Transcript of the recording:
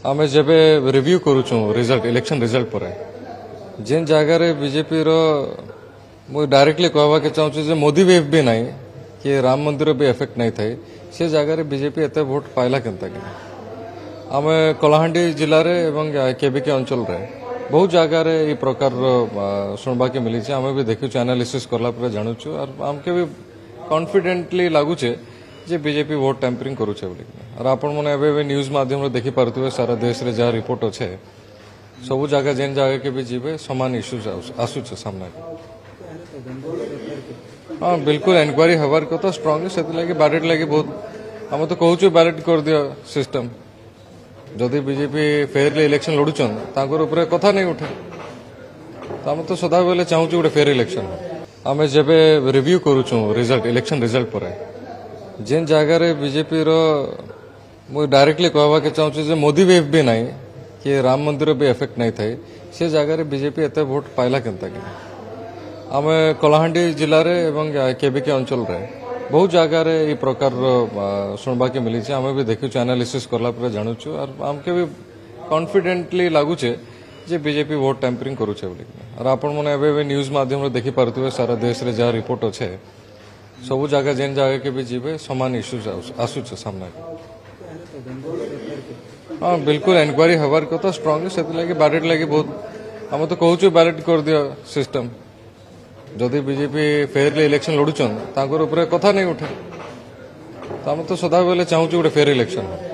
आमे जब रिव्यू करूँ रिजल्ट इलेक्शन रिजल्ट पर जेन जगार बीजेपी मु डायरेक्टली कहवा के चाहूँ जे मोदी वेव भी नहीं कि राम मंदिर भी इफेक्ट नहीं थाई से जगार बीजेपी एत भोट पाइला केनता कि आम कलाहांडी जिले में केबिके अंचल रे बहुत जगार ये प्रकार शुणवा के मिली आम भी देखु एनालिसिस कला जानूँ और आमके भी कॉन्फिडेंटली लगुचे जे बीजेपी वोट टैंपरिंग करुचे और आपण मैंने न्यूज माध्यम देखी पारे सारा देश रे जहाँ रिपोर्ट अच्छे सब जगह जेन जगह के भी जीवे समान इश्यूज आसूचे सामना हाँ बिल्कुल एनक्वारी हबार कथा स्ट्रांगली से लगे बैलेट लगे बहुत आम तो कहूँ बैलेट कर दियो सिस्टम जदि बीजेपी फेयरली इलेक्शन लड़ुचन तांकर ऊपर कथा नहीं उठे तो आम तो सदा बेले चाहूँ गोटे फेयर इलेक्शन आम जब रिव्यू करूँ रिजल्ट इलेक्शन रिजल्ट पर जेन जगार बीजेपी मु डायरेक्टली कहवा के चाहूँ जे मोदी वेव भी नहीं कि राम मंदिर भी इफेक्ट नहीं थाई से जगार बीजेपी एत भोट पाइला केनता कि आम कलाहांडी जिले में केबिके अंचल रे बहुत जगार ये प्रकार शुणवा के मिली आम भी देखु एनालिसिस कला जानूँ और आमके भी कॉन्फिडेंटली लगुचे जे बीजेपी वोट टैंपरिंग करुचे और आपण मैंने न्यूज माध्यम देखी पारे सारा देश रे जहाँ रिपोर्ट अच्छे सब जगह जेन जगह के भी जीवे समान इश्यूज आसूचे सामना हाँ बिल्कुल एनक्वारी हबार कथा स्ट्रांगली से लगे बैलेट लगे बहुत आम तो कहूँ बैलेट कर दियो सिस्टम जदि बीजेपी फेयरली इलेक्शन लड़ुचन तांकर ऊपर कथा नहीं उठे तो आम तो सदा बेले चाहूँ गोटे फेयर इलेक्शन